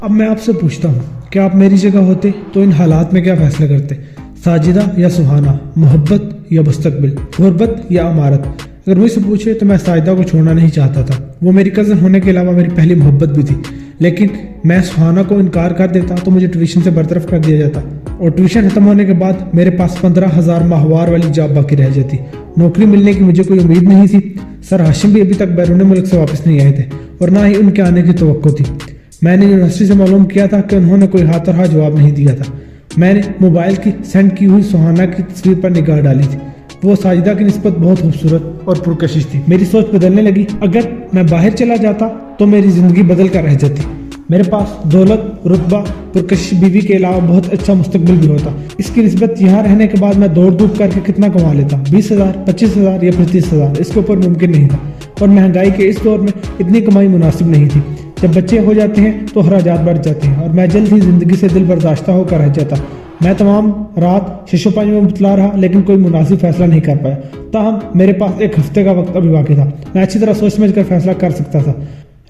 اب میں آپ سے پوچھتا ہوں کہ آپ میری جگہ ہوتے تو ان حالات میں کیا فیصلہ کرتے؟ ساجدہ یا سہانا، محبت یا مستقبل، غربت یا امارت؟ اگر مجھ سے پوچھے تو میں ساجدہ کو چھوڑنا نہیں چاہتا تھا۔ وہ میری کزن ہونے کے علاوہ میری پہلی محبت بھی تھی، لیکن میں سہانا کو انکار کر دیتا تو مجھے ٹیوشن سے برطرف کر دیا جاتا، اور ٹیوشن ختم ہونے کے بعد میرے پاس 15,000 ماہوار والی جاب باقی رہ جاتی۔ نوکری ملنے کی مجھے کوئی امید نہیں تھی۔ سر ہاشم بھی ابھی تک بیرون ملک سے واپس نہیں آئے تھے، اور نہ ہی ان کے آنے کی توقع تھی۔ میں نے یونیورسٹی سے معلوم کیا تھا کہ انہوں نے کوئی ہاتھ اور ہاتھ جواب نہیں دیا تھا۔ میں نے موبائل کی سینڈ کی ہوئی سہانا کی تصویر پر نگاہ ڈالی تھی۔ وہ ساجدہ کی نسبت بہت خوبصورت اور پرکشش تھی۔ میری سوچ بدلنے لگی۔ اگر میں باہر چلا جاتا تو میری زندگی بدل کر رہ جاتی۔ میرے پاس دولت، رتبہ، پرکشش بیوی کے علاوہ بہت اچھا مستقبل بھی ہوتا۔ اس کی نسبت یہاں رہنے کے بعد میں دوڑ دھوپ کر کے کتنا کما لیتا؟ 20,000، 25,000 یا 30,000؟ اس کے اوپر ممکن نہیں تھا، اور مہنگائی کے اس دور میں اتنی کمائی مناسب نہیں تھی۔ جب بچے ہو جاتے ہیں تو اخراجات بڑھ جاتے ہیں، اور میں جلد ہی زندگی سے دل برداشتہ ہو کر رہ جاتا۔ میں تمام رات شش و پنج میں متلا رہا، لیکن کوئی مناسب فیصلہ نہیں کر پایا۔ تاہم میرے پاس ایک ہفتے کا وقت ابھی باقی تھا۔ میں اچھی طرح سوچ سمجھ کر فیصلہ کر سکتا تھا،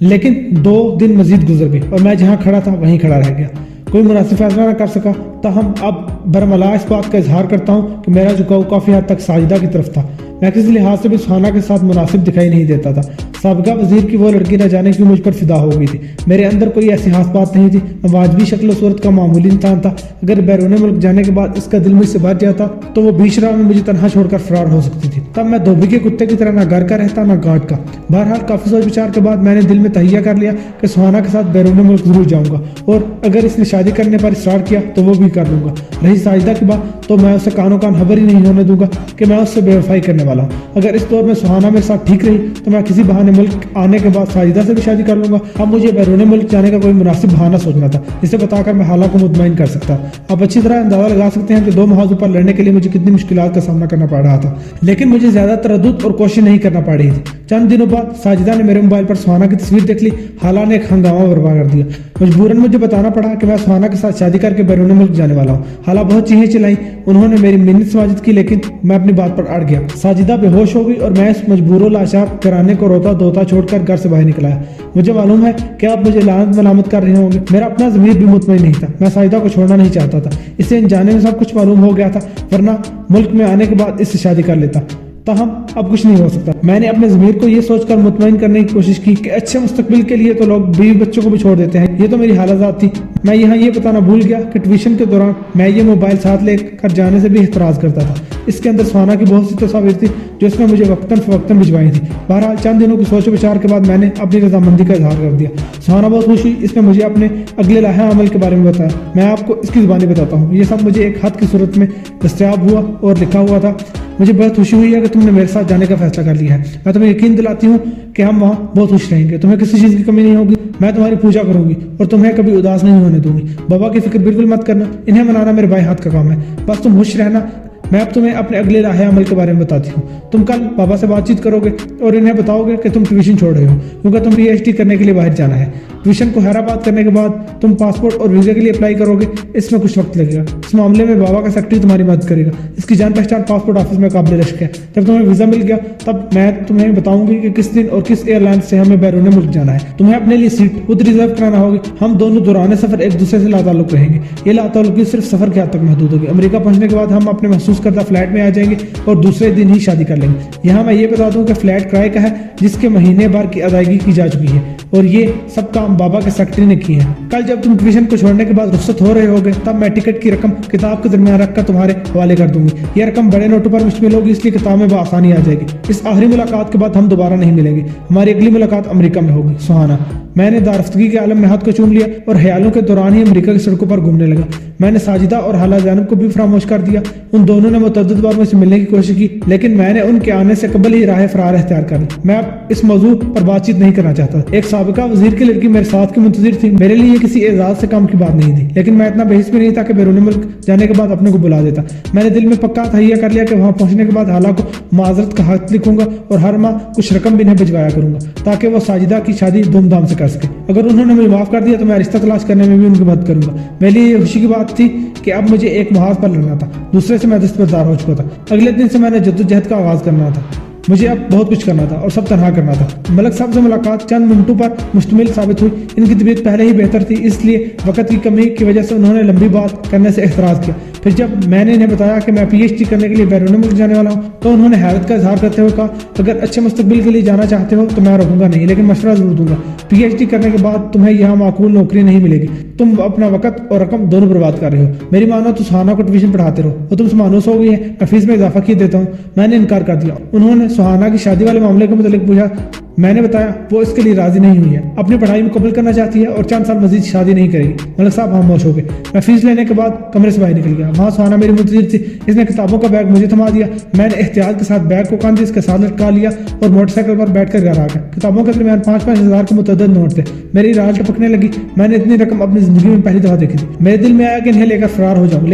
لیکن 2 دن مزید گزر گئے اور میں جہاں کھڑا تھا وہیں کھڑا رہ گیا۔ کوئی مناسب فیصلہ نہ کر سکا۔ تاہم اب برملا اس بات کا اظہار کرتا ہوں کہ میرا جھکاؤ کافی حد تک ساجدہ کی طرف تھا۔ میں کسی لحاظ سے بھی سہانا کے ساتھ مناسب دکھائی نہیں دیتا تھا۔ سابقہ وزیر کی وہ لڑکی نہ جانے کیوں مجھ پر فدا ہو گئی تھی۔ میرے اندر کوئی ایسی خاص بات نہیں تھی۔ میں واجبی شکل و صورت کا معمولی انسان تھا۔ اگر بیرون ملک جانے کے بعد اس کا دل مجھ سے بھر جاتا تو وہ بیچ راہ میں مجھے تنہا چھوڑ کر فرار ہو سکتی تھی۔ تب میں دھوبی کے کتے کی طرح نہ گھر کا رہتا نہ گھاٹ کا۔ بہرحال کافی سوچ بچار کے بعد میں نے دل میں تہیہ کر لیا کہ سہانا کے ساتھ بیرون ملک ضرور جاؤں گا، اور اگر اس نے شادی کرنے پر اصرار کیا تو وہ بھی کر لوں گا۔ رہی ساجدہ کی بات تو میں اسے کانوں کان خبر ہی نہیں ہونے دوں گا کہ میں اس سے بے وفائی کرنے والا ہوں۔ اگر اس دور میں سہانا میرے ساتھ ٹھیک رہی تو میں کسی بہانے ملک آنے کے بعد ساجدہ سے بھی شادی کر لوں گا۔ اب مجھے بیرون ملک جانے کا کوئی مناسب بہانہ سوچنا تھا جسے بتا کر میں حالات کو مطمئن کر سکتا۔ آپ اچھی طرح اندازہ لگا سکتے ہیں کہ 2 محاذوں پر لڑنے کے لیے مجھے کتنی مشکلات کا سامنا کرنا پڑ رہا تھا، لیکن مجھے زیادہ تردد اور کوشش نہیں کرنا پڑ رہی تھی۔ چند دنوں بعد ساجدہ نے میرے موبائل پر سہانا کی تصویر دیکھ لی۔ حالات نے ایک ہنگامہ برپا کر دیا۔ مجبوراً مجھے بتانا پڑا کہ میں سہانا کے ساتھ شادی کر کے بیرون ملک جانے والا ہوں۔ حالات بہت چیخیں چلائیں، انہوں نے میری منت سماجت کی، لیکن میں اپنی بات پر اڑ گیا۔ ساجدہ بے ہوش ہو گئی اور میں اس مجبور و لاچار گھرانے کو روتا دھوتا چھوڑ کر گھر سے باہر نکل آیا۔ مجھے معلوم ہے کہ آپ مجھے لعنت ملامت کر رہے ہوں گے۔ میرا اپنا ضمیر بھی مطمئن نہیں تھا۔ میں ساجدہ کو چھوڑنا نہیں چاہتا تھا۔ اسے انجانے میں سب کچھ معلوم ہو گیا تھا، ورنہ ملک میں آنے کے بعد اس سے شادی کر لیتا۔ تاہم اب کچھ نہیں ہو سکتا۔ میں نے اپنے ضمیر کو یہ سوچ کر مطمئن کرنے کی کوشش کی کہ اچھے مستقبل کے لیے تو لوگ بیوی بچوں کو بھی چھوڑ دیتے ہیں، یہ تو میری حالت ذات تھی۔ میں یہاں یہ بتانا بھول گیا کہ ٹیوشن کے دوران میں یہ موبائل ساتھ لے کر جانے سے بھی احتراز کرتا تھا۔ اس کے اندر سہانا کی بہت سی تصاویر تھی جو اس نے مجھے وقتاً فوقتاً بھجوائی تھی۔ بہرحال چند دنوں کی سوچ و بچار کے بعد میں نے اپنی رضامندی کا اظہار کر دیا۔ سہانا بہت خوش ہوئی۔ اس نے مجھے اپنے اگلے لاحہ عمل کے بارے میں بتایا۔ میں آپ کو اس کی زبانی بتاتا ہوں۔ یہ سب مجھے ایک خط کی صورت میں دستیاب ہوا اور لکھا ہوا تھا۔ مجھے بہت خوشی ہوئی ہے کہ تم نے میرے ساتھ جانے کا فیصلہ کر لیا ہے۔ میں تمہیں یقین دلاتی ہوں کہ ہم وہاں بہت خوش رہیں گے۔ تمہیں کسی چیز کی کمی نہیں ہوگی۔ میں تمہاری پوجا کروں گی اور تمہیں کبھی اداس نہیں ہونے دوں گی۔ بابا کی فکر بالکل مت کرنا، انہیں منانا میرے بھائی ہاتھ کا کام ہے۔ بس تم خوش رہنا۔ میں اب تمہیں اپنے اگلے لاحہ عمل کے بارے میں بتاتی ہوں۔ تم کل بابا سے بات چیت کرو گے اور انہیں بتاؤ گے کہ تم ٹیوشن چھوڑ رہے ہو کیونکہ تم پی ایچ ڈی کرنے کے لیے باہر جانا ہے۔ ٹیوشن کو حیدرآباد کرنے کے بعد تم پاسپورٹ اور ویزے کے لیے اپلائی کرو گے۔ اس میں کچھ وقت لگے گا۔ اس معاملے میں بابا کا سیکرٹری تمہاری مدد کرے گا۔ اس کی جان پہچان پاسپورٹ آفس میں قابل رشک ہے۔ جب تمہیں ویزا مل گیا تب میں تمہیں بتاؤں گی کہ کس دن اور کس ایئر لائن سے ہمیں بیرون ملک جانا ہے۔ تمہیں اپنے لیے سیٹ خود ریزرو کرانا ہوگی۔ ہم دونوں دوران سفر ایک دوسرے سے لاتعلق رہیں گے۔ یہ لاتعلقی صرف سفر کے حد تک محدود ہوگی۔ امریکہ پہنچنے کے بعد ہم اپنے محسوس کردہ فلیٹ میں آ جائیں گے اور دوسرے دن ہی شادی کر لیں گے۔ یہاں میں یہ بتا دوں کہ فلیٹ کرائے کا ہے جس کے مہینے بھر کی ادائیگی کی جا چکی ہے، اور یہ سب کام بابا کے سیکرٹری نے کی ہے۔ کل جب تم ٹیوشن کو چھوڑنے کے بعد رخصت ہو رہے ہوگے تب میں ٹکٹ کی رقم کتاب کے درمیان رکھ کر تمہارے حوالے کر دوں گی۔ یہ رقم بڑے نوٹوں پر مشتمل ہوگی، اس لیے کتاب میں بآسانی آ جائے گی۔ اس آخری ملاقات کے بعد ہم دوبارہ نہیں ملیں گے۔ ہماری اگلی ملاقات امریکہ میں ہوگی۔ سہانا۔ میں نے دارفتگی کے عالم میں ہاتھ کو چوم لیا اور خیالوں کے دوران ہی امریکہ کی سڑکوں پر گھومنے لگا۔ میں نے ساجدہ اور حالہ زینب کو بھی فراموش کر دیا۔ ان دونوں نے متعدد بار مجھ سے ملنے کی کوشش کی، لیکن میں نے ان کے آنے سے قبل ہی راہ فرار اختیار کر لی۔ میں اب اس موضوع پر بات چیت نہیں کرنا چاہتا۔ ایک سابقہ وزیر کی لڑکی میرے ساتھ کی منتظر تھی۔ میرے لیے یہ کسی اعزاز سے کام کی بات نہیں تھی، لیکن میں اتنا بے حس بھی نہیں تھا کہ بیرون ملک جانے کے بعد اپنے کو بلا دیتا۔ میں نے دل میں پکا تہیہ کر لیا کہ وہاں پہنچنے کے بعد حالہ کو معذرت کا خط لکھوں گا اور ہر ماہ کچھ رقم بھی انہیں بھجوایا کروں گا تاکہ وہ ساجدہ کی شادی دھوم دھام سے کر سکے۔ اگر انہوں نے مجھے معاف کر دیا تو میں رشتہ تلاش کرنے میں بھی ان کی مدد کروں گا۔ میرے لیے یہ خوشی کی بات تھی کہ اب مجھے ایک محاذ پر لڑنا تھا، دوسرے سے میں دستبردار ہو چکا تھا۔ اگلے دن سے میں نے جدوجہد کا آغاز کرنا تھا۔ مجھے اب بہت کچھ کرنا تھا اور سب تنہا کرنا تھا۔ ملک صاحب سے ملاقات چند منٹوں پر مشتمل ثابت ہوئی۔ ان کی طبیعت پہلے ہی بہتر تھی، اس لیے وقت کی کمی کی وجہ سے انہوں نے لمبی بات کرنے سے اعتراض کیا۔ پھر جب میں نے انہیں بتایا کہ میں پی ایچ ڈی کرنے کے لیے بیرون ملک جانے والا ہوں تو انہوں نے حیرت کا اظہار کرتے ہوئے کہا، اگر اچھے مستقبل کے لیے جانا چاہتے ہو تو میں روکوں گا نہیں، لیکن مشورہ ضرور دوں گا۔ پی ایچ ڈی کرنے کے بعد تمہیں یہاں معقول نوکری نہیں ملے گی، تم اپنا وقت اور رقم دونوں برباد کر رہے ہو۔ میری مانو تو سہانا کو ٹیوشن پڑھاتے رہو، وہ تم سے مانوس ہو گئی ہے، میں فیس میں اضافہ کیے دیتا ہوں۔ میں نے انکار کر دیا۔ انہوں نے سہانا کی شادی والے معاملے کے متعلق پوچھا۔ میں نے بتایا وہ اس کے لیے راضی نہیں ہوئی ہے، اپنی پڑھائی مکمل کرنا چاہتی ہے اور چند سال مزید شادی نہیں کرے گی۔ ملک صاحب خاموش ہو گئے۔ میں فیس لینے کے بعد کمرے سے باہر نکل گیا۔ وہاں سہانا میری منتظر تھی۔ اس نے کتابوں کا بیگ مجھے تھما دیا۔ میں نے احتیاط کے ساتھ بیگ کو کاندھی اس کے ساتھ لٹکا لیا اور موٹر سائیکل پر بیٹھ کر گھر آ گیا۔ کتابوں کے درمیان 5-5 ہزار کے متعدد نوٹ تھے۔ میری رال ٹپکنے لگی۔ میں نے اتنی رقم اپنی زندگی میں پہلی دفعہ دیکھی تھی۔ میرے دل میں آیا کہ انہیں لے کر فرار ہو جاؤں،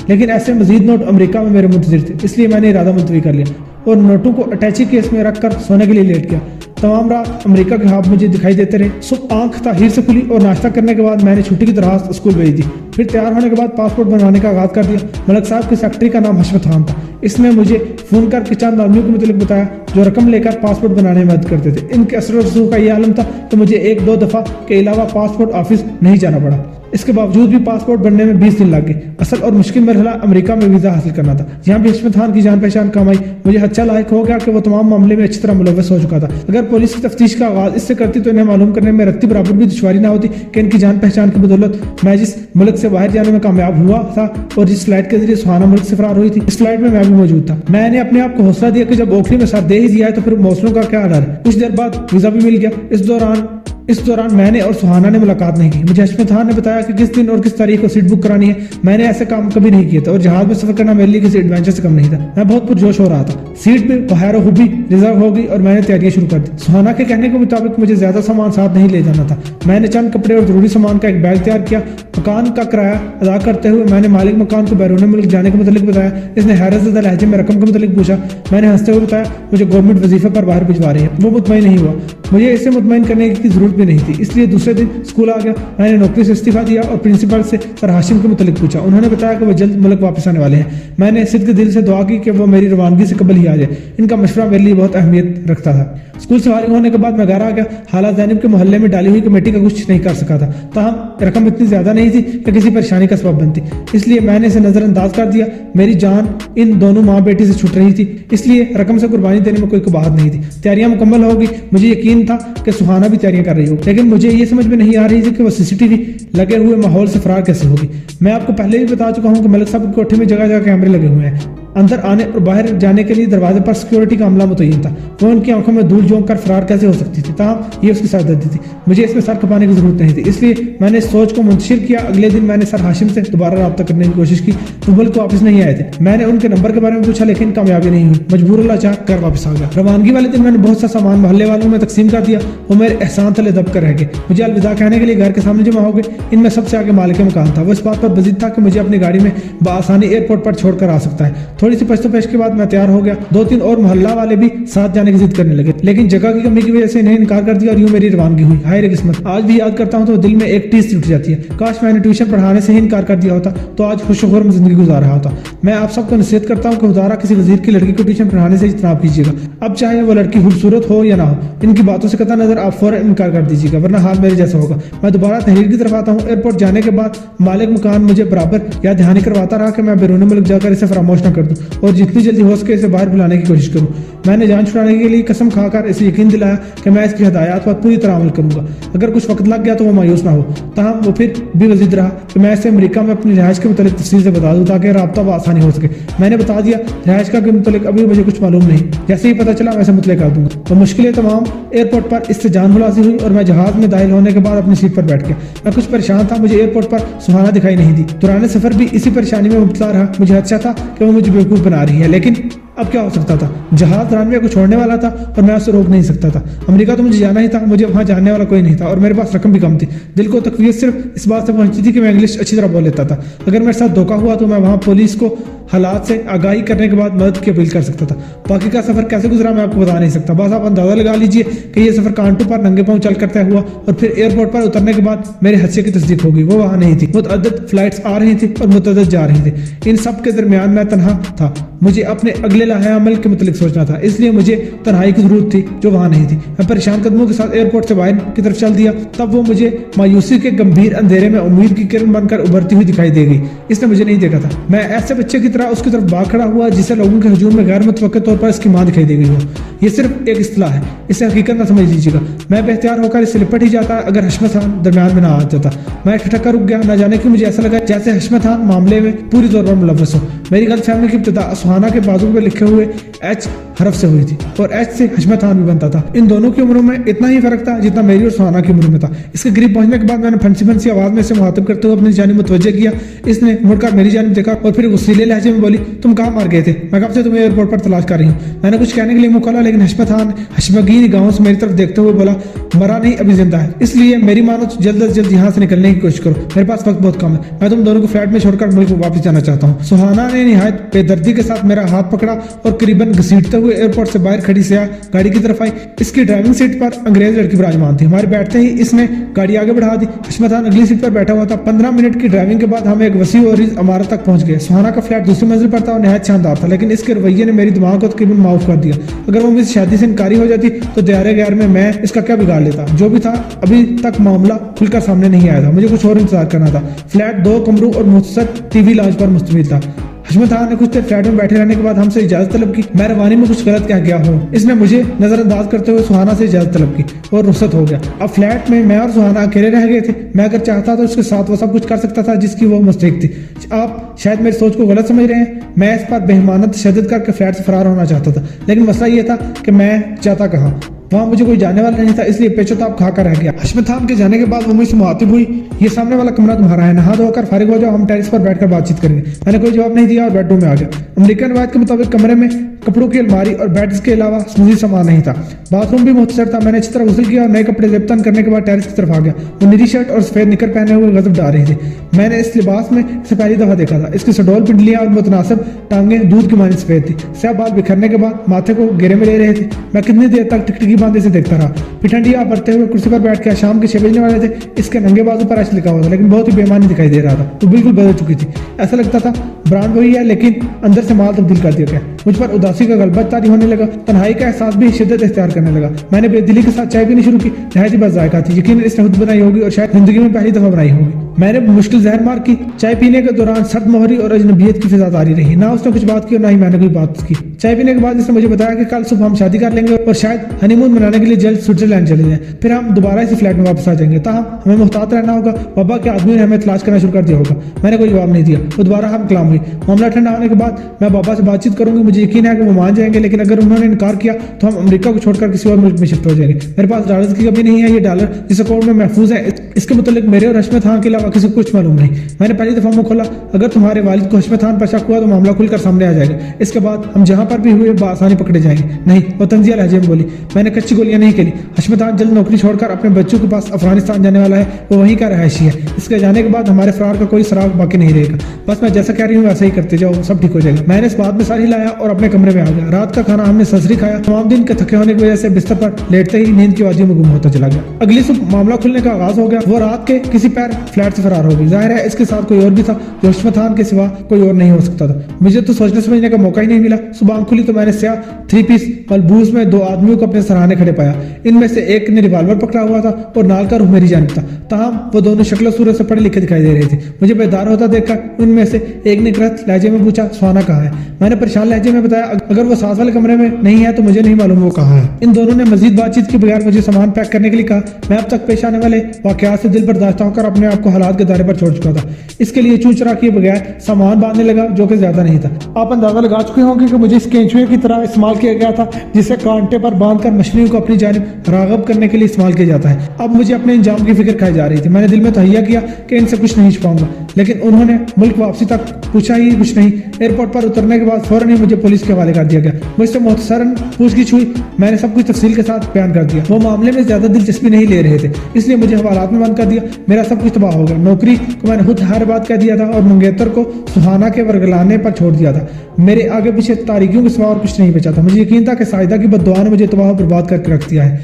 لیکن ایسے مزید نوٹ امریکہ میں میرے منتظر تھے، اس لیے میں نے ارادہ ملتوی کر لیا اور نوٹوں کو اٹیچی کیس میں رکھ کر سونے کے لیے لیٹ گیا۔ تمام رات امریکہ کے خواب مجھے دکھائی دیتے رہے۔ صبح آنکھ تاخیر سے کھلی اور ناشتہ کرنے کے بعد میں نے چھٹی کی درخواست اسکول بھیج دی۔ پھر تیار ہونے کے بعد پاسپورٹ بنوانے کا آغاز کر دیا۔ ملک صاحب کے سیکرٹری کا نام حشمت خان تھا۔ اس نے مجھے فون کر کے چند آدمیوں کے متعلق بتایا جو رقم لے کر پاسپورٹ بنانے میں مدد کرتے تھے۔ ان کے اثر و رسوخ کا یہ عالم تھا کہ مجھے 1-2 دفعہ کے علاوہ پاسپورٹ آفس نہیں جانا پڑا۔ اس کے باوجود بھی پاسپورٹ بننے میں 20 دن لگ گئے۔ اصل اور مشکل مرحلہ امریکہ میں ویزا حاصل کرنا تھا۔ یہاں بھی حشمت خان کی جان پہچان کام آئی۔ مجھے اچھا لاحق ہو گیا کہ وہ تمام معاملے میں اچھی طرح ملوث ہو چکا تھا۔ اگر پولیس کی تفتیش کا آغاز اس سے کرتی تو انہیں معلوم کرنے میں رتی برابر بھی دشواری نہ ہوتی کہ ان کی جان پہچان کی بدولت میں جس ملک سے باہر جانے میں کامیاب ہوا تھا اور جس فلائٹ کے ذریعے سہانا ملک سے فرار ہوئی تھی، اس فلائٹ میں بھی موجود تھا۔ میں نے اپنے آپ کو حوصلہ دیا کہ جب اوکھلی میں ساتھ دے ہی دیا ہے تو پھر موصلوں کا کیا ڈر ہے۔ کچھ دیر بعد ویزا بھی مل گیا۔ اس دوران میں نے اور سہانا نے ملاقات نہیں کی۔ مجھے حشمت خان نے بتایا کہ کس دن اور کس تاریخ کو سیٹ بک کرانی ہے۔ میں نے ایسے کام کبھی نہیں کیے تھے اور جہاز میں سفر کرنا میرے لیے کسی ایڈونچر سے کم نہیں تھا۔ میں بہت پرجوش ہو رہا تھا۔ سیٹ بھی بخیر و خوبی ریزرو ہو گئی اور میں نے تیاریاں شروع کر دی۔ سہانا کے کہنے کے مطابق مجھے زیادہ سامان ساتھ نہیں لے جانا تھا۔ میں نے چند کپڑے اور ضروری سامان کا ایک بیگ تیار کیا۔ مکان کا کرایہ ادا کرتے ہوئے میں نے مالک مکان کو بیرون ملک جانے کے متعلق بتایا۔ اس نے حیرت زدہ لہجے میں رقم کے متعلق پوچھا۔ میں نے ہنستے ہوئے بتایا مجھے گورنمنٹ وظیفے پر باہر بھجوا رہی ہے۔ وہ مطمئن نہیں ہوا۔ مجھے اسے مطمئن کرنے کی ضرورت بھی نہیں تھی، اس لیے دوسرے دن اسکول آ گیا۔ میں نے نوکری سے استعفیٰ دیا اور پرنسپل سے سر ہاشم کے متعلق پوچھا۔ انہوں نے بتایا کہ وہ جلد ملک واپس آنے والے ہیں۔ میں نے صدق دل سے دعا کی کہ وہ میری روانگی سے قبل ہی آ جائے۔ ان کا مشورہ میرے لیے بہت اہمیت رکھتا تھا۔ اسکول سے فارغ ہونے کے بعد میں گھر آ گیا۔ حالات زینب کے محلے میں ڈالی ہوئی کمیٹی کا کچھ نہیں کر سکا تھا، تاہم رقم اتنی زیادہ نہیں تھی کہ کسی پریشانی کا سبب بنتی، اس لیے میں نے اسے نظر انداز کر دیا۔ میری جان ان دونوں ماں بیٹی سے چھوٹ رہی تھی، اس لیے رقم سے قربانی دینے میں کوئی قباحت نہیں تھی۔ تیاریاں مکمل ہو گئی۔ مجھے یقین تھا کہ سہانا بھی تیاریاں کر رہی ہو، لیکن مجھے یہ سمجھ میں نہیں آ رہی تھی کہ وہ CCTV لگے ہوئے ماحول سے فرار کیسے ہوگی۔ میں آپ کو پہلے بھی بتا چکا ہوں کہ ملک صاحب کی کوٹھی میں جگہ جگہ کیمرے لگے ہوئے ہیں۔ اندر آنے اور باہر جانے کے لیے دروازے پر سیکیورٹی کا عملہ متعین تھا۔ وہ ان کی آنکھوں میں دھول جھونک کر فرار کیسے ہو سکتی تھی، تاہم یہ اس کی سردردی تھی۔ مجھے اس میں سر کھپانے کی ضرورت نہیں تھی، اس لیے میں نے اس سوچ کو منتشر کیا۔ اگلے دن میں نے سر ہاشم سے دوبارہ رابطہ کرنے کی کوشش کی۔ وہ ملک واپس نہیں آئے تھے۔ میں نے ان کے نمبر کے بارے میں پوچھا لیکن کامیابی نہیں ہوئی۔ مجبور اللہ چاہ گھر واپس آ گیا۔ روانگی والے دن میں نے بہت سا سامان محلے والوں میں تقسیم کر دیا۔ وہ میرے احسان تلے دب کر رہ گئے۔ مجھے الوداع کہنے کے لیے گھر کے سامنے جمع ہو گئے۔ ان میں سب سے آگے مالک مکان تھا۔ وہ اس بات پر بضد تھا کہ مجھے اپنی گاڑی میں بآسانی ایئرپورٹ پر چھوڑ کر آ سکتا ہے۔ تھوڑی سی پشت و پیش کے بعد میں تیار ہو گیا۔ 2-3 اور محلہ والے بھی ساتھ جانے کی ضد کرنے لگے، لیکن جگہ کی کمی کی وجہ سے انہیں انکار کر دیا اور یوں میری روانگی ہوئی۔ ہائے رے قسمت! آج بھی یاد کرتا ہوں تو دل میں ایک ٹیس اٹھ جاتی ہے۔ کاش میں نے ٹیوشن پڑھانے سے ہی انکار کر دیا ہوتا تو آج خوش و خرم زندگی گزار رہا ہوتا۔ میں آپ سب کو نصیحت کرتا ہوں کہ خدا را کسی وزیر کی لڑکی کو ٹیوشن پڑھانے سے اجتناب کیجیے گا، اب چاہے وہ لڑکی خوبصورت ہو یا نہ ہو۔ ان کی باتوں سے قطع نظر آپ فوراً انکار کر دیجیے گا، ورنہ حال میرے جیسا ہوگا۔ میں دوبارہ تحریر کی طرف آتا ہوں۔ ایئرپورٹ جانے کے بعد مالک مکان مجھے برابر یاد دہانی کرواتا رہا کہ میں بیرون ملک جا کر اسے فراموش نہ کر دوں اور جتنی جلدی ہو سکے اسے باہر بلانے کی کوشش کروں۔ میں نے جان چھڑانے کے لیے قسم کھا کر اسے یقین دلایا کہ میں اس کی ہدایات پر پوری طرح عمل کروں گا۔ اگر کچھ وقت لگ گیا تو وہ مایوس نہ ہو، تاہم وہ پھر بھی وزید رہا کہ میں اسے امریکہ میں اپنی رہائش کے متعلق تفصیل سے بتا دوں تاکہ رابطہ بآسانی ہو سکے۔ میں نے بتا دیا رہائش کا کے متعلق ابھی مجھے کچھ معلوم نہیں، جیسے ہی پتہ چلا ویسے مطلع کر دوں گا۔ وہ مشکلیں تمام ایئرپورٹ پر اس سے جان بلاسی ہوئی اور میں جہاز میں داخل ہونے کے بعد اپنی سیٹ پر بیٹھ گیا۔ میں کچھ پریشان تھا، مجھے ایئرپورٹ پر سہانا دکھائی نہیں دی۔ دوران سفر بھی اسی پریشانی میں مبتلا رہا۔ مجھے خدشہ تھا کہ وہ مجھے بیوقوف بنا رہی ہے، لیکن اب کیا ہو سکتا تھا؟ جہاز رن وے کو چھوڑنے والا تھا اور میں اسے روک نہیں سکتا تھا۔ امریکہ تو مجھے جانا ہی تھا، مجھے وہاں جاننے والا کوئی نہیں تھا اور میرے پاس رقم بھی کم تھی۔ دل کو تقویت صرف اس بات سے پہنچتی تھی کہ میں انگلش اچھی طرح بول لیتا تھا۔ اگر میرے ساتھ دھوکہ ہوا تو میں وہاں پولیس کو حالات سے آگاہی کرنے کے بعد مدد کی اپیل کر سکتا تھا۔ باقی کا سفر کیسے گزرا میں آپ کو بتا نہیں سکتا، بس آپ اندازہ لگا لیجئے کہ یہ سفر کانٹوں پر ننگے پاؤں چل کر طے ہوا اور پھر ایئرپورٹ پر اترنے کے بعد میرے حدثے کی تصدیق ہو گئی۔ وہ وہاں نہیں تھی۔ متعدد فلائٹس آ رہی تھی اور متعدد جا رہی تھی۔ ان سب کے درمیان میں تنہا تھا۔ مجھے اپنے اگلے لاہے عمل کے متعلق سوچنا تھا، اس لیے مجھے تنہائی کی ضرورت تھی جو وہاں نہیں تھی۔ میں پریشان قدموں کے ساتھ ایئرپورٹ سے باہر کی طرف چل دیا، تب وہ مجھے مایوسی کے گمبھیر اندھیرے میں امید کی کرن بن کر ابھرتی ہوئی دکھائی دے گئی۔ اس نے مجھے نہیں دیکھا تھا، میں ایسے بچے کی طرح اس کی طرف بھاگ کھڑا ہوا جسے لوگوں کے ہجوم میں غیر متوقع طور پر اس کی ماں دکھائی دے گئی ہو۔ یہ صرف ایک اصطلاح ہے، اسے حقیقت نہ سمجھ لیجیے گا۔ میں بے اختیار ہو کر اس سے لپٹ ہی جاتا اگر حشمت خان درمیان میں نہ آ جاتا۔ میں ٹھٹکا رک گیا، نہ جانے کہ مجھے ایسا لگا جیسے حشمت خان معاملے میں پوری طور پر ملوث ہو۔ میری غلط فہمی کی ابتدا سہانا کے بازو پہ لکھے ہوئے ایچ حرف سے ہوئی تھی، اور ایچ سے حشمت خان بھی بنتا تھا۔ ان دونوں کی عمروں میں اتنا ہی فرق تھا جتنا میری اور سہانا کی عمر میں تھا۔ اس کے قریب پہنچنے کے بعد میں نے پھنسی پھنسی آواز میں اسے مخاطب کرتے ہوئے اپنی جانب متوجہ کیا۔ اس نے مڑ کر میری جانب دیکھا اور پھر غصیلے لہجے میں بولی، تم کہاں مار گئے تھے؟ میں کب سے تمہیں ایئرپورٹ پر تلاش کر رہی ہوں۔ میں نے کچھ کہنے کے لیے منہ کھولا، لیکن حشمت خان حشمگین نگاہوں سے میری طرف دیکھتے ہوئے بولا، مرا نہیں، ابھی زندہ ہے، اس لیے میری مانو تو جلد از جلد یہاں سے نکلنے کی کوشش کرو، میرے پاس وقت بہت کم ہے، میں تم دونوں کو فلیٹ میں چھوڑ کر ملک واپس جانا چاہتا ہوں۔ سہانا نے نہایت بے دردی کے ساتھ میرا ہاتھ پکڑا اور قریباً گھسیٹتے ہوئے ایئرپورٹ سے باہر کھڑی سیاہ گاڑی کی طرف آئی۔ اس کی ڈرائیونگ سیٹ پر انگریز لڑکی براجمان تھی۔ ہمارے بیٹھتے ہی اس نے گاڑی آگے بڑھا دی۔ حشمت خان اگلی سیٹ پر بیٹھا ہوا تھا۔ 15 منٹ کی ڈرائیونگ کے بعد ہم ایک وسیع اور عریض عمارت تک پہنچ گئے۔ سہانا کا فلیٹ دوسری منزل پر تھا اور نہایت شاندار تھا، لیکن اس کے رویے نے میری دماغ کو تقریباً معاف کر دیا۔ اگر وہ مجھ شادی سے انکاری ہو جاتی تو دیارے غیر میں اس کا کیا بگاڑ لیتا؟ جو بھی تھا، ابھی تک معاملہ کھل کر سامنے نہیں آیا تھا، مجھے کچھ اور انتظار کرنا تھا۔ فلیٹ 2 کمروں اور مختصر ٹی وی لاؤنج پر مشتمل تھا۔ حشمت خان نے کچھ دیر فلیٹ میں بیٹھے رہنے کے بعد ہم سے اجازت طلب کی۔ میں روانی میں کچھ غلط کہہ گیا ہوں، اس نے مجھے نظر انداز کرتے ہوئے سہانا سے اجازت طلب کی اور رخصت ہو گیا۔ اب فلیٹ میں اور سہانا اکیلے رہ گئے تھے۔ میں اگر چاہتا تو اس کے ساتھ وہ سب کچھ کر سکتا تھا جس کی وہ مستحق تھی۔ آپ شاید میری سوچ کو غلط سمجھ رہے ہیں، میں اس پر بہیمانہ تشدد کر کے فلیٹ سے فرار ہونا چاہتا تھا، لیکن مسئلہ یہ تھا کہ میں جاتا کہاں؟ وہاں مجھے کوئی جانے والا نہیں تھا، اس لیے پیچو تاپ کھا کر رہ گیا۔ حشمت خان کے جانے کے بعد وہ مجھ سے مخاطب ہوئی، یہ سامنے والا کمرہ تمہارا ہے، نہا دھو کر فارغ ہو جاؤ، ہم ٹیرس پر بیٹھ کر بات چیت کریں گے۔ میں نے کوئی جواب نہیں دیا اور بیڈ روم میں آ گیا۔ امریکن روایت کے مطابق کمرے میں کپڑوں کی الماری اور بیڈز کے علاوہ مزید سامان نہیں تھا۔ باتھ روم بھی مختصر تھا۔ میں نے اچھی طرح غسل کیا اور نئے کپڑے زیب تن کرنے کے بعد ٹیرس کی طرف آ گیا۔ وہ نیلی شرٹ اور سفید نکر پہنے ہوئے غضب ڈال رہی تھی۔ میں نے اس لباس میں اسے پہلی دفعہ دیکھا تھا۔ اس کی سڈول پنڈلیاں اور متناسب ٹانگیں دودھ کی مانند سفید تھی۔ سیاہ بال بکھرنے کے بعد ماتھے کو گھیرے میں لے رہے تھے۔ میں کتنی دیر تک ٹکٹکی باندھے سے دیکھتا رہا۔ پٹھنڈیا بھرتے ہوئے کرسی پر بیٹھ کے شام کے 6 بجنے والے تھے۔ اس کے ننگے بازو پر ایش لکھا ہوا تھا، لیکن بہت ہی بے ایمانی دکھائی دے رہا تھا۔ وہ بالکل بدل چکی تھی، ایسا لگتا تھا برانڈ وہی ہے لیکن اندر سے مال تبدیل کر دیا گیا۔ مجھ پر اداسی کا غلبہ طاری ہونے لگا، تنہائی کا احساس بھی شدت اختیار کرنے لگا۔ میں نے بے دلی کے ساتھ چائے پینی شروع کی، نہایت ہی بد ذائقہ تھی، یقیناً اس نے خود بنائی ہوگی اور شاید زندگی میں پہلی دفعہ بنائی ہوگی۔ میں نے مشکل زہر مار کی۔ چائے پینے کے دوران سرد مہری اور اجنبیت کی فضا طاری رہی، نہ اس نے کچھ بات کی اور نہ ہی میں نے کوئی بات کی۔ چائے پینے کے بعد اس نے مجھے بتایا کہ کل صبح ہم شادی کر لیں گے اور شاید ہنی مون منانے کے لیے جلد سوئٹزرلینڈ چلے جائیں، پھر ہم دوبارہ اسی فلیٹ میں واپس آ جائیں گے۔ تاہم ہمیں محتاط رہنا ہوگا، بابا کے آدمی نے ہمیں تلاش کرنا شروع کر دیا ہوگا۔ میں نے کوئی جواب نہیں دیا۔ وہ دوبارہ ہم کلام ہوئی۔ معاملہ ٹھنڈا ہونے کے بعد میں بابا سے بات چیت کروں گی، مجھے یقین ہے کہ وہ مان جائیں گے، لیکن اگر انہوں نے انکار کیا تو ہم امریکہ کو چھوڑ کر کسی اور ملک میں شفٹ ہو جائیں گے۔ میرے پاس ڈالرز کی کمی نہیں ہے، یہ ڈالر جس اکاؤنٹ میں محفوظ ہے اس کے متعلق میرے اور حشمت خان کے علاوہ کسی کو کچھ معلوم نہیں۔ میں نے پہلی دفعہ منہ کھولا، اگر تمہارے والد کو حشمت خان پر شک ہوا تو معاملہ کھل کر سامنے آ جائے گا، اس کے بعد ہم جہاں پر بھی ہوئے بآسانی پکڑے جائیں گے۔ نہیں، وہ طنزیہ لہجے میں بولی، میں نے کچی گولیاں نہیں کھیلی۔ حشمت خان جلد نوکری چھوڑ کر اپنے بچوں کے پاس افغانستان جانے والا ہے، وہ وہیں کا رہائشی ہے۔ اس کے جانے کے بعد ہمارے فرار کا کوئی سراغ باقی نہیں رہے گا۔ بس میں جیسا کہہ رہی ہوں ویسا ہی کرتے جاؤ، سب ٹھیک ہو جائے گا۔ میں نے اس بات میں ساری لایا اور اپنے کمرے میں آ گیا۔ رات کا کھانا ہم نے سنسری کھایا۔ تمام دن کے تھکے ہونے کی وجہ سے بستر پر لیٹتے ہی نیند کی وادیوں میں گم ہوتا چلا گیا۔ اگلی صبح معاملہ کھلنے کا آغاز ہو گیا۔ وہ رات کے کسی پیر فلیٹ سے فرار ہو گئی۔ ظاہر ہے اس کے ساتھ کوئی اور بھی تھا جو حشمت خان کے سوا کوئی اور نہیں ہو سکتا تھا۔ مجھے تو سوچنے سمجھنے کا موقع ہی نہیں ملا۔ صبح آنکھ کھلی تو میں نے سیاہ 3 پیس ملبوس میں 2 آدمیوں کو اپنے سراہنے کھڑے پایا۔ ان میں سے ایک نے ریوالور پکڑا ہوا تھا اور نال کا رخ میری جانب تھا، تاہم وہ دونوں شکل و صورت سے پڑھے لکھے دکھائی دے رہے تھے۔ مجھے بیدار ہوتا دیکھ کر ان میں سے ایک نے گرہت لہجے میں پوچھا، سہانا کہاں ہے؟ میں نے پریشان لہجے میں بتایا، اگر وہ ساتھ والے کمرے میں نہیں ہے تو مجھے نہیں معلوم وہ کہاں ہے۔ ان دونوں نے مزید بات چیت کے بغیر مجھے سامان پیک کرنے کے لیے کہا۔ میں اب تک پیش آنے والے واقعات سے دل برداشتہ ہو کر اپنے آپ کو حالات کے دائرے پر چھوڑ چکا تھا، اس کے لیے چوں چرا کیے بغیر سامان باندھنے لگا جو کہ زیادہ نہیں تھا۔ آپ اندازہ لگا چکے ہوں گے کہ مجھے اس کینچوے کی طرح استعمال کیا گیا تھا جسے کانٹے پر باندھ کر مچھلیوں کو اپنی جانب راغب کرنے کے لیے استعمال کیا جاتا ہے۔ اب مجھے اپنے انجام کی فکر کھائی جا رہی تھی۔ میں نے دل میں تہیہ کیا کہ ان سے کچھ نہیں چھپاؤں گا، لیکن انہوں نے ملک واپسی تک پوچھا ہی کچھ نہیں۔ ایئرپورٹ پر اترنے کے بعد فوراً ہی مجھے پولیس کے حوالے کر دیا گیا۔ مجھ سے مختصراً پوچھ گچھ ہوئی، میں نے سب کچھ تفصیل کے ساتھ بیان کر دیا۔ وہ معاملے میں زیادہ دلچسپی نہیں لے رہے تھے، اس لیے مجھے حوالات میں بند کر دیا۔ میرا سب کچھ تباہ ہو گیا۔ نوکری کو میں نے خود ہر بات کہہ دیا تھا اور منگیتر کو سہانا کے ورگلانے پر چھوڑ دیا تھا۔ میرے آگے پیچھے تاریکیوں کے سوا اور کچھ نہیں بچا تھا۔ مجھے یقین تھا کہ ساجدہ کی بد دعا نے مجھے تباہ و برباد کر کے رکھ دیا ہے۔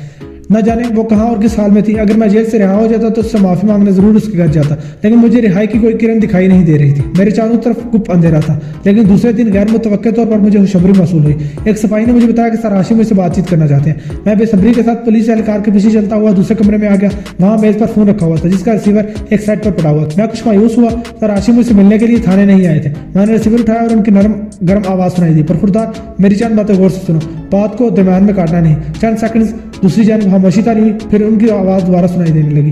نہ جانے وہ کہاں اور کس حال میں تھی. اگر میں جیل سے رہا ہو جاتا تو اس سے معافی مانگنے ضرور اس کے گھر جاتا, لیکن مجھے رہائی کی کوئی کرن دکھائی نہیں دے رہی تھی. میرے چاروں طرف گپ اندھیرا تھا. لیکن دوسرے دن غیر متوقع طور پر مجھے خوشخبری موصول ہوئی. ایک سپاہی نے مجھے بتایا کہ سر ہاشم مجھ سے بات چیت کرنا چاہتے ہیں. میں بے صبری کے ساتھ پولیس اہلکار کے پیچھے چلتا ہوا دوسرے کمرے میں آ گیا. وہاں میز پر فون رکھا ہوا تھا جس کا ریسیور ایک سائڈ پر پڑا ہوا. میں کچھ مایوس ہوا. سر ہاشم مجھ سے ملنے کے لیے تھانے نہیں آئے تھے. میں نے ریسیور اٹھایا اور ان کی نرم گرم آواز سنائی دی. پرخوردار, میری چند باتیں غور سے سنو, بات کو درمیان میں کاٹنا نہیں. چند سیکنڈز دوسری جانب خاموشی طاری ہوئی. پھر ان کی آواز دوبارہ سنائی دینے لگی.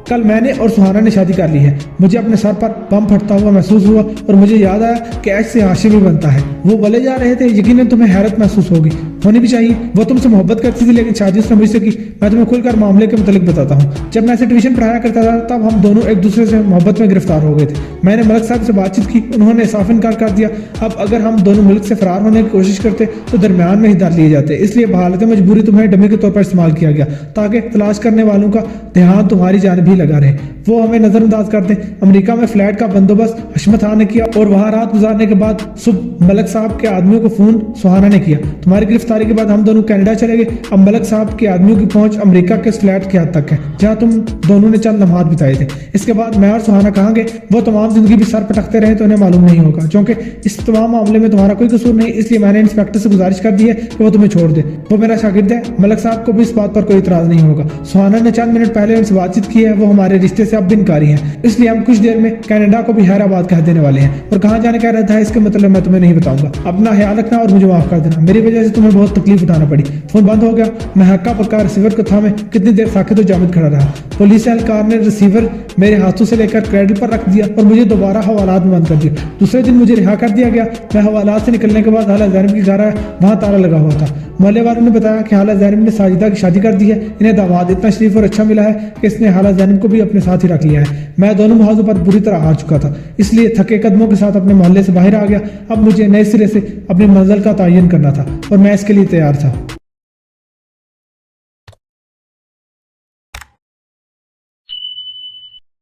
کل میں نے اور سہانا نے شادی کر لی ہے. مجھے اپنے سر پر بم پھٹتا ہوا محسوس ہوا اور مجھے یاد آیا کہ ایچ سے ہاشم ہی بنتا ہے. وہ بولے جا رہے تھے, یقیناً تمہیں حیرت محسوس ہوگی, ہونی بھی چاہیے. وہ تم سے محبت کرتی تھی لیکن شادی اس نے مجھ سے کی. میں تمہیں کھل کر معاملے کے متعلق بتاتا ہوں. جب میں اسے ٹیوشن پڑھایا کرتا تھا تب ہم دونوں ایک دوسرے سے محبت میں گرفتار ہو گئے تھے. میں نے ملک صاحب سے بات چیت کی, انہوں نے صاف انکار کر دیا. اب اگر ہم دونوں ملک سے فرار ہونے کی کوشش کرتے تو درمیان میں ہی ڈال لیے جاتے. اس لیے بحالت مجبوری تمہیں ڈمی کے طور پر استعمال کیا گیا تاکہ تلاش کرنے والوں کا دھیان تمہاری جانب ہی لگا رہے, وہ ہمیں نظر انداز کر دیں. امریکہ میں فلیٹ کا بندوبست حشمت خان نے کیا اور وہاں رات گزارنے کے بعد صبح ملک صاحب کے آدمیوں کو فون سہانا نے کیا. تمہاری گرفتاری کے بعد ہم دونوں کینیڈا چلے گئے. اب ملک صاحب کے آدمیوں کی پہنچ امریکہ کے اس فلیٹ کی حد تک ہے جہاں تم دونوں نے چند لمحات بتائے تھے. اس کے بعد میں اور سہانا کہاں گئے وہ تمام زندگی بھی سر پٹکتے رہے تو انہیں معلوم نہیں ہوگا, کیونکہ اس تمام معاملے میں تمہارا کوئی قصور نہیں. اس لیے میں نے انسپیکٹر سے گزارش کر دی ہے کہ وہ تمہیں چھوڑ دے. وہ میرا شاگرد ہے. ملک صاحب کو بھی اس بات پر کوئی اعتراض نہیں ہوگا. سہانا نے چند منٹ پہلے ان سے بات چیت کی ہے. وہ ہمارے رشتے سے اب بھی انکاری ہیں, اس لیے ہم کچھ دیر میں کینیڈا کو بھی حیدرآباد کہہ دینے والے ہیں. اور کہاں جانے کا ارادہ ہے اس کے مطلب میں تمہیں نہیں بتاؤں گا. اپنا خیال رکھنا اور مجھے معاف کر دینا, میری وجہ سے تمہیں بہت تکلیف اٹھانا پڑی. فون بند ہو گیا. میں ہکا پکا ریسیور کو تھامے کتنی دیر ساکت و جامد کھڑا رہا. پولیس اہلکار نے ریسیور میرے ہاتھوں سے لے کر کریڈل پر رکھ دیا اور مجھے دوبارہ حوالات میں بند کر دیا. دوسرے دن مجھے رہا کر دیا گیا. میں حوالات سے نکلنے کے بعد حالہ زینب کی گھر آیا. وہاں تالا لگا ہوا تھا. محلے والوں نے بتایا کہ حالہ زینب نے ساجدہ کی شادی کر دی ہے. انہیں داماد اتنا شریف اور اچھا ملا ہے کہ اس نے حالہ زینب کو بھی اپنے ساتھ ہی رکھ لیا ہے. میں دونوں محاذوں پر بری طرح ہار چکا تھا, اس لیے تھکے قدموں کے ساتھ اپنے محلے سے باہر آ گیا. اب مجھے نئے سرے سے اپنی منزل کا تعین کرنا تھا اور میں اس کے لیے تیار تھا.